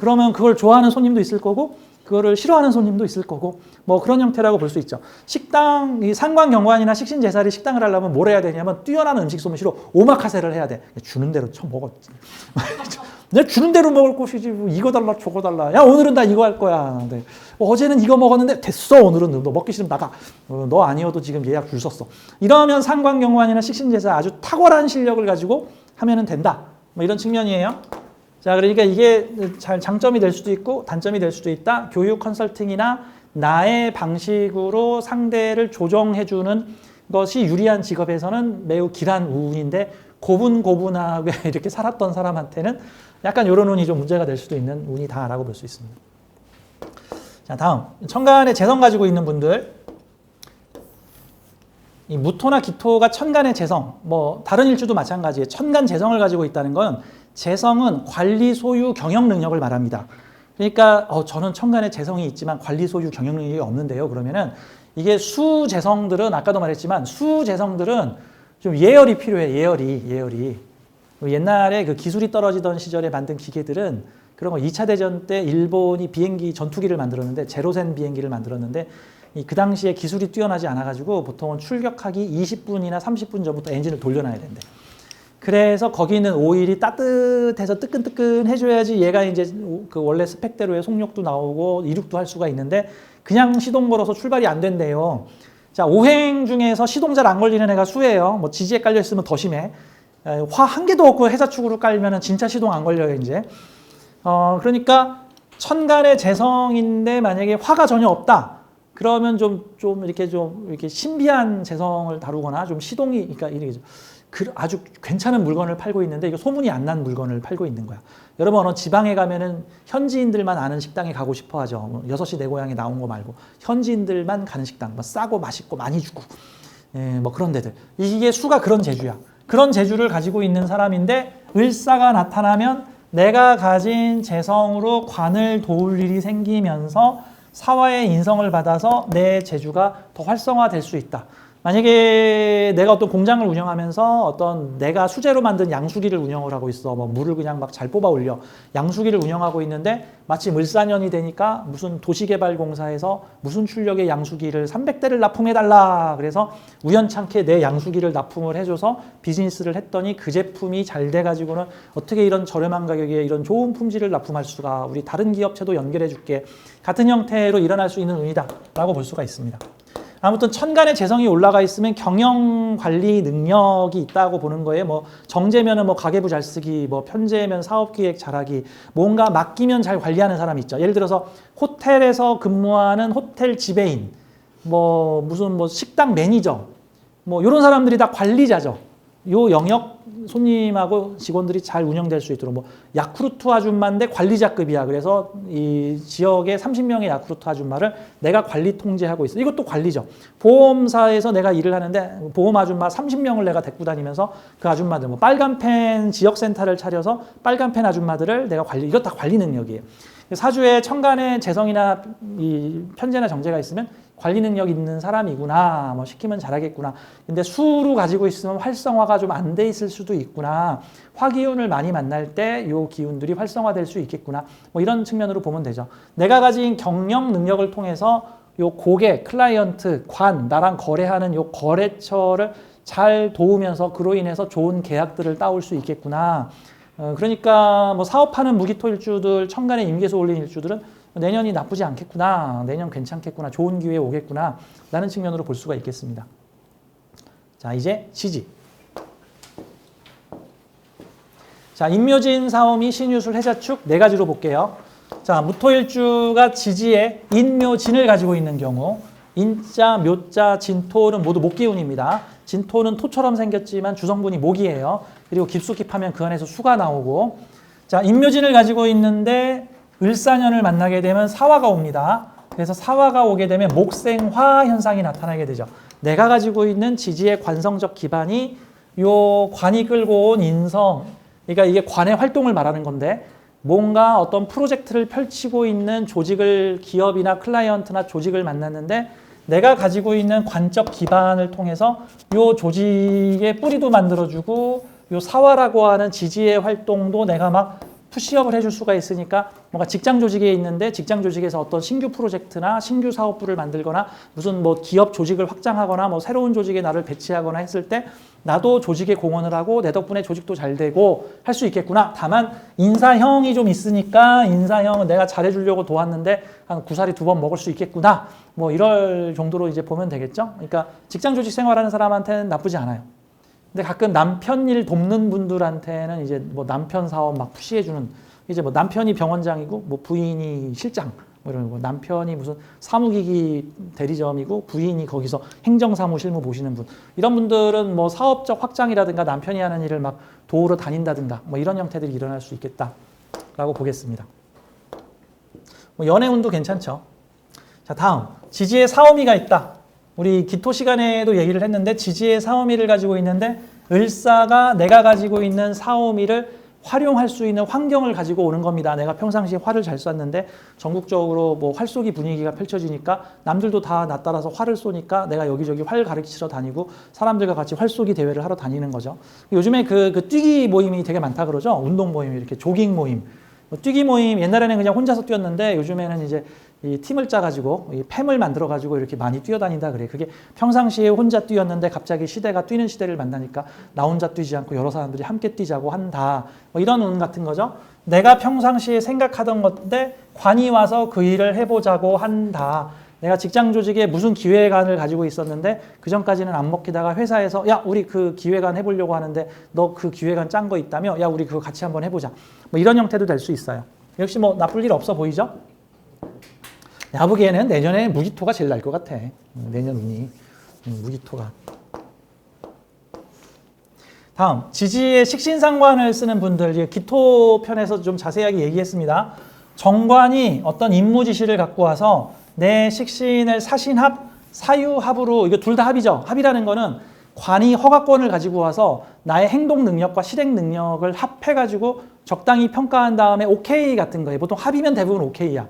그러면 그걸 좋아하는 손님도 있을 거고 그거를 싫어하는 손님도 있을 거고 뭐 그런 형태라고 볼 수 있죠. 식당, 이 상관경관이나 식신제살이 식당을 하려면 뭘 해야 되냐면 뛰어난 음식 솜씨로 오마카세를 해야 돼. 주는 대로 처먹었지. 내가 주는 대로 먹을 것이지 뭐 이거 달라 저거 달라. 야 오늘은 나 이거 할 거야. 네. 어제는 이거 먹었는데 됐어. 오늘은 너 먹기 싫으면 나가. 너 아니어도 지금 예약 줄 섰어. 이러면 상관경관이나 식신제사 아주 탁월한 실력을 가지고 하면은 된다. 뭐 이런 측면이에요. 자, 그러니까 이게 잘 장점이 될 수도 있고 단점이 될 수도 있다. 교육 컨설팅이나 나의 방식으로 상대를 조정해주는 것이 유리한 직업에서는 매우 길한 운인데 고분고분하게 이렇게 살았던 사람한테는 약간 이런 운이 좀 문제가 될 수도 있는 운이다라고 볼 수 있습니다. 자, 다음 천간에 재성 가지고 있는 분들, 이 무토나 기토가 천간의 재성, 뭐 다른 일주도 마찬가지예요. 천간 재성을 가지고 있다는 건 재성은 관리, 소유, 경영 능력을 말합니다. 그러니까 저는 천간에 재성이 있지만 관리, 소유, 경영 능력이 없는데요. 그러면은 이게 수재성들은 아까도 말했지만 수재성들은 좀 예열이 필요해. 예열이. 옛날에 그 기술이 떨어지던 시절에 만든 기계들은 그런 거 2차 대전 때 일본이 비행기 전투기를 만들었는데 제로센 비행기를 만들었는데 그 당시에 기술이 뛰어나지 않아가지고 보통은 출격하기 20분이나 30분 전부터 엔진을 돌려놔야 된대. 그래서 거기는 오일이 따뜻해서 뜨끈뜨끈 해줘야지 얘가 이제 그 원래 스펙대로의 속력도 나오고 이륙도 할 수가 있는데 그냥 시동 걸어서 출발이 안 된대요. 자, 오행 중에서 시동 잘 안 걸리는 애가 수예요. 뭐 지지에 깔려 있으면 더 심해. 화 한 개도 없고 해자축으로 깔면은 진짜 시동 안 걸려요, 이제. 그러니까 천간의 재성인데 만약에 화가 전혀 없다. 그러면 좀 이렇게 신비한 재성을 다루거나 좀 시동이, 그러니까 이렇게 아주 괜찮은 물건을 팔고 있는데 이거 소문이 안 난 물건을 팔고 있는 거야. 여러분 어느 지방에 가면은 현지인들만 아는 식당에 가고 싶어 하죠. 6시 내 고향에 나온 거 말고 현지인들만 가는 식당, 뭐 싸고 맛있고 많이 주고, 뭐 그런 데들. 이게 수가 그런 재주야. 그런 재주를 가지고 있는 사람인데 을사가 나타나면 내가 가진 재성으로 관을 도울 일이 생기면서 사화의 인성을 받아서 내 재주가 더 활성화될 수 있다. 만약에 내가 어떤 공장을 운영하면서 어떤 내가 수제로 만든 양수기를 운영을 하고 있어. 뭐 물을 그냥 막 잘 뽑아 올려. 양수기를 운영하고 있는데 마침 을사년이 되니까 무슨 도시개발공사에서 무슨 출력의 양수기를 300대를 납품해달라. 그래서 우연찮게 내 양수기를 납품을 해줘서 비즈니스를 했더니 그 제품이 잘 돼가지고는 어떻게 이런 저렴한 가격에 이런 좋은 품질을 납품할 수가, 우리 다른 기업체도 연결해줄게. 같은 형태로 일어날 수 있는 운이다 라고 볼 수가 있습니다. 아무튼 천간의 재성이 올라가 있으면 경영 관리 능력이 있다고 보는 거예요. 뭐 정제면은 뭐 가계부 잘 쓰기, 뭐 편제면 사업 기획 잘하기, 뭔가 맡기면 잘 관리하는 사람이 있죠. 예를 들어서 호텔에서 근무하는 호텔 지배인, 뭐 무슨 뭐 식당 매니저, 뭐 이런 사람들이 다 관리자죠. 요 영역 손님하고 직원들이 잘 운영될 수 있도록, 뭐 야쿠르트 아줌마인데 관리자급이야. 그래서 이 지역에 30명의 야쿠르트 아줌마를 내가 관리 통제하고 있어. 이것도 관리죠. 보험사에서 내가 일을 하는데 보험 아줌마 30명을 내가 데리고 다니면서 그 아줌마들, 뭐 빨간펜 지역센터를 차려서 빨간펜 아줌마들을 내가 관리, 이것 다 관리 능력이에요. 사주에 천간에 재성이나 이 편제나 정제가 있으면 관리 능력 있는 사람이구나. 뭐 시키면 잘하겠구나. 근데 수로 가지고 있으면 활성화가 좀 안 돼 있을 수도 있구나. 화기운을 많이 만날 때 이 기운들이 활성화될 수 있겠구나. 뭐 이런 측면으로 보면 되죠. 내가 가진 경영 능력을 통해서 요 고객, 클라이언트, 관, 나랑 거래하는 요 거래처를 잘 도우면서 그로 인해서 좋은 계약들을 따올 수 있겠구나. 그러니까 뭐 사업하는 무기토 일주들, 천간에 임계수 올린 일주들은 내년이 나쁘지 않겠구나, 내년 괜찮겠구나, 좋은 기회 오겠구나 라는 측면으로 볼 수가 있겠습니다. 자, 이제 지지. 자, 인묘진, 사오미, 신유술, 해자축 네 가지로 볼게요. 자, 무토일주가 지지에 인묘진을 가지고 있는 경우, 인자, 묘자, 진토는 모두 목기운입니다. 진토는 토처럼 생겼지만 주성분이 목이에요. 그리고 깊숙이 파면 그 안에서 수가 나오고, 자, 인묘진을 가지고 있는데 을사년을 만나게 되면 사화가 옵니다. 그래서 사화가 오게 되면 목생화 현상이 나타나게 되죠. 내가 가지고 있는 지지의 관성적 기반이 요 관이 끌고 온 인성, 그러니까 이게 관의 활동을 말하는 건데, 뭔가 어떤 프로젝트를 펼치고 있는 조직을, 기업이나 클라이언트나 조직을 만났는데 내가 가지고 있는 관적 기반을 통해서 요 조직의 뿌리도 만들어주고 요 사화라고 하는 지지의 활동도 내가 막 푸시업을 해줄 수가 있으니까 뭔가 직장 조직에 있는데 직장 조직에서 어떤 신규 프로젝트나 신규 사업부를 만들거나 무슨 뭐 기업 조직을 확장하거나 뭐 새로운 조직에 나를 배치하거나 했을 때 나도 조직에 공헌을 하고 내 덕분에 조직도 잘 되고 할 수 있겠구나. 다만 인사형이 좀 있으니까 인사형은 내가 잘해주려고 도왔는데 한 구사리 2번 먹을 수 있겠구나. 뭐 이럴 정도로 이제 보면 되겠죠. 그러니까 직장 조직 생활하는 사람한테는 나쁘지 않아요. 근데 가끔 남편 일 돕는 분들한테는 이제 뭐 남편 사업 막 푸시해주는 이제 뭐 남편이 병원장이고 뭐 부인이 실장 뭐 이런 거 남편이 무슨 사무기기 대리점이고 부인이 거기서 행정사무 실무 보시는 분 이런 분들은 뭐 사업적 확장이라든가 남편이 하는 일을 막 도우러 다닌다든가 뭐 이런 형태들이 일어날 수 있겠다라고 보겠습니다. 뭐 연애운도 괜찮죠. 자 다음 지지에 사오미가 있다. 우리 기토 시간에도 얘기를 했는데 지지의 사오미를 가지고 있는데 을사가 내가 가지고 있는 사오미를 활용할 수 있는 환경을 가지고 오는 겁니다. 내가 평상시에 활을 잘 쐈는데 전국적으로 뭐 활쏘기 분위기가 펼쳐지니까 남들도 다 나 따라서 활을 쏘니까 내가 여기저기 활 가르치러 다니고 사람들과 같이 활쏘기 대회를 하러 다니는 거죠. 요즘에 그 뛰기 모임이 되게 많다 그러죠. 운동 모임 이렇게 조깅 모임. 뛰기 모임 옛날에는 그냥 혼자서 뛰었는데 요즘에는 이제 이 팀을 짜가지고 이 팸을 만들어가지고 이렇게 많이 뛰어다닌다 그래. 그게 평상시에 혼자 뛰었는데 갑자기 시대가 뛰는 시대를 만나니까 나 혼자 뛰지 않고 여러 사람들이 함께 뛰자고 한다. 뭐 이런 운 같은 거죠. 내가 평상시에 생각하던 건데 관이 와서 그 일을 해보자고 한다. 내가 직장 조직에 무슨 기획안을 가지고 있었는데 그 전까지는 안 먹히다가 회사에서 야 우리 그 기획안 해보려고 하는데 너 그 기획안 짠 거 있다며? 야 우리 그거 같이 한번 해보자. 뭐 이런 형태도 될 수 있어요. 역시 뭐 나쁠 일 없어 보이죠? 내가 보기에는 내년에 무기토가 제일 나을 것 같아. 내년 운이. 무기토가. 다음 지지의 식신상관을 쓰는 분들 기토 편에서 좀 자세하게 얘기했습니다. 정관이 어떤 임무지시를 갖고 와서 내 식신을 사신합, 사유합으로 이거 둘 다 합이죠. 합이라는 거는 관이 허가권을 가지고 와서 나의 행동 능력과 실행 능력을 합해가지고 적당히 평가한 다음에 오케이 같은 거예요. 보통 합이면 대부분 오케이야.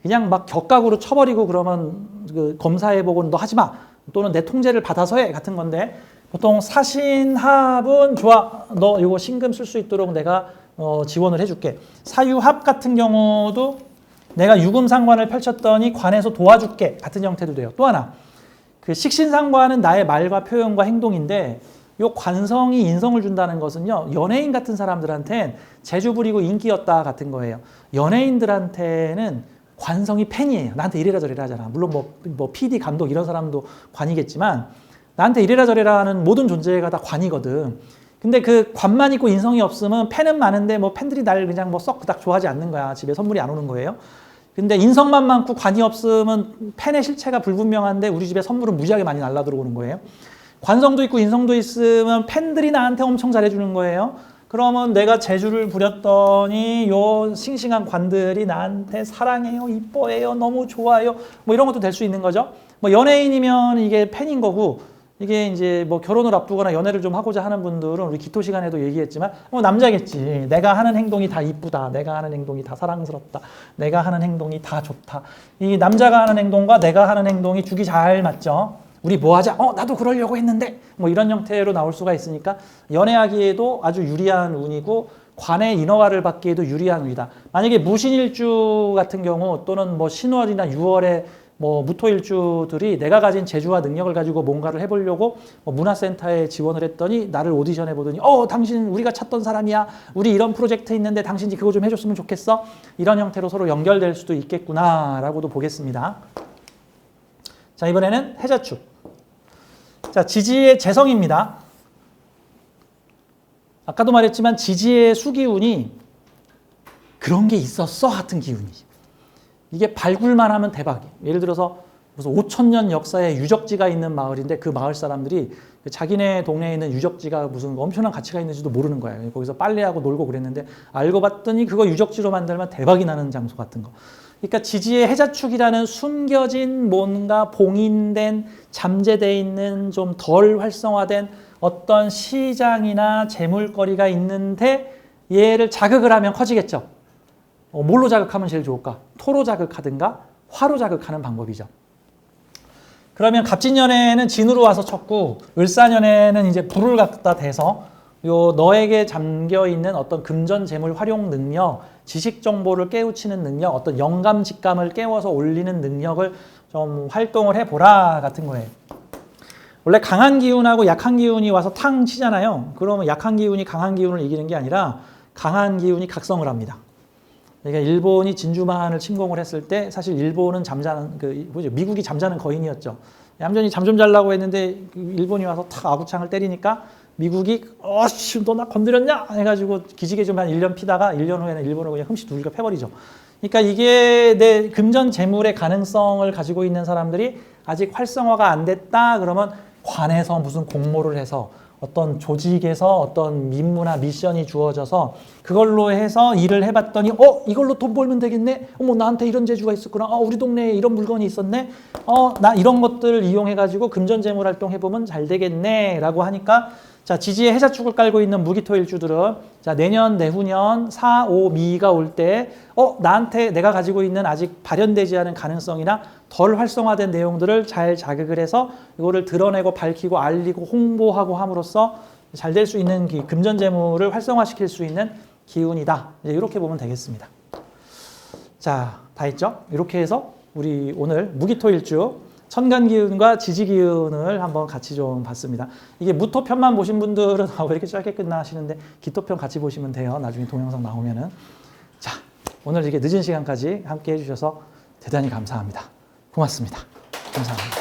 그냥 막 격각으로 쳐버리고 그러면 그 검사해보고 너 하지 마. 또는 내 통제를 받아서 해 같은 건데 보통 사신합은 좋아. 너 이거 신금 쓸 수 있도록 내가 지원을 해줄게. 사유합 같은 경우도 내가 유금상관을 펼쳤더니 관에서 도와줄게 같은 형태도 돼요. 또 하나 그 식신상관은 나의 말과 표현과 행동인데 요 관성이 인성을 준다는 것은요 연예인 같은 사람들한테는 재주 부리고 인기였다 같은 거예요. 연예인들한테는 관성이 팬이에요. 나한테 이래라 저래라 하잖아. 물론 뭐 PD 감독 이런 사람도 관이겠지만 나한테 이래라 저래라 하는 모든 존재가 다 관이거든. 근데 그 관만 있고 인성이 없으면 팬은 많은데 뭐 팬들이 날 그냥 뭐 썩 그닥 좋아하지 않는 거야. 집에 선물이 안 오는 거예요. 근데 인성만 많고 관이 없으면 팬의 실체가 불분명한데 우리 집에 선물은 무지하게 많이 날라 들어오는 거예요. 관성도 있고 인성도 있으면 팬들이 나한테 엄청 잘해주는 거예요. 그러면 내가 재주를 부렸더니 요 싱싱한 관들이 나한테 사랑해요, 이뻐해요, 너무 좋아요. 뭐 이런 것도 될 수 있는 거죠. 뭐 연예인이면 이게 팬인 거고 이게 이제 뭐 결혼을 앞두거나 연애를 좀 하고자 하는 분들은 우리 기토 시간에도 얘기했지만 남자겠지. 내가 하는 행동이 다 이쁘다. 내가 하는 행동이 다 사랑스럽다. 내가 하는 행동이 다 좋다. 이 남자가 하는 행동과 내가 하는 행동이 죽이 잘 맞죠. 우리 뭐 하자? 나도 그러려고 했는데 뭐 이런 형태로 나올 수가 있으니까 연애하기에도 아주 유리한 운이고 관의 인허가를 받기에도 유리한 운이다. 만약에 무신일주 같은 경우 또는 뭐 신월이나 6월에 뭐 무토일주들이 내가 가진 재주와 능력을 가지고 뭔가를 해보려고 뭐 문화센터에 지원을 했더니 나를 오디션해 보더니 당신 우리가 찾던 사람이야. 우리 이런 프로젝트 있는데 당신이 그거 좀 해줬으면 좋겠어. 이런 형태로 서로 연결될 수도 있겠구나라고도 보겠습니다. 자 이번에는 해자축. 자, 지지의 재성입니다. 아까도 말했지만 지지의 수기운이 그런 게 있었어 같은 기운이. 이게 발굴만 하면 대박이에요. 예를 들어서 무슨 5,000년 역사의 유적지가 있는 마을인데 그 마을 사람들이 자기네 동네에 있는 유적지가 무슨 엄청난 가치가 있는지도 모르는 거예요. 거기서 빨래하고 놀고 그랬는데 알고 봤더니 그거 유적지로 만들면 대박이 나는 장소 같은 거. 그러니까 지지의 해자축이라는 숨겨진 뭔가 봉인된 잠재되어 있는 좀 덜 활성화된 어떤 시장이나 재물거리가 있는데 얘를 자극을 하면 커지겠죠. 뭘로 자극하면 제일 좋을까? 토로 자극하든가 화로 자극하는 방법이죠. 그러면 갑진년에는 진으로 와서 쳤고 을사년에는 이제 불을 갖다 대서 요 너에게 잠겨 있는 어떤 금전 재물 활용 능력, 지식 정보를 깨우치는 능력, 어떤 영감 직감을 깨워서 올리는 능력을 좀 활동을 해보라 같은 거예요. 원래 강한 기운하고 약한 기운이 와서 탕 치잖아요. 그러면 약한 기운이 강한 기운을 이기는 게 아니라 강한 기운이 각성을 합니다. 그러니까 일본이 진주만을 침공을 했을 때 사실 일본은 잠자는 미국이 잠자는 거인이었죠. 얌전히 잠 좀 자려고 했는데 일본이 와서 탁 아구창을 때리니까 미국이 어씨 너 나 건드렸냐 해가지고 기지개 좀 한 1년 피다가 1년 후에는 일본을 그냥 흠씨 두들겨 패버리죠. 그러니까 이게 내 금전 재물의 가능성을 가지고 있는 사람들이 아직 활성화가 안 됐다 그러면 관에서 무슨 공모를 해서 어떤 조직에서 어떤 임무나 미션이 주어져서 그걸로 해서 일을 해봤더니 이걸로 돈 벌면 되겠네. 어머 나한테 이런 재주가 있었구나. 우리 동네에 이런 물건이 있었네. 나 이런 것들을 이용해가지고 금전재물 활동 해보면 잘 되겠네 라고 하니까 자 지지에 해자축을 깔고 있는 무기토일주들은 자 내년 내후년 4, 5, 미가 올 때 나한테 내가 가지고 있는 아직 발현되지 않은 가능성이나 덜 활성화된 내용들을 잘 자극을 해서 이거를 드러내고 밝히고 알리고 홍보하고 함으로써 잘 될 수 있는 금전재물을 활성화시킬 수 있는 기운이다. 이제 이렇게 보면 되겠습니다. 자, 다 했죠? 이렇게 해서 우리 오늘 무기토일주 천간기운과 지지기운을 한번 같이 좀 봤습니다. 이게 무토편만 보신 분들은 왜 이렇게 짧게 끝나 하시는데 기토편 같이 보시면 돼요. 나중에 동영상 나오면은. 자, 오늘 이렇게 늦은 시간까지 함께 해주셔서 대단히 감사합니다. 고맙습니다. 감사합니다.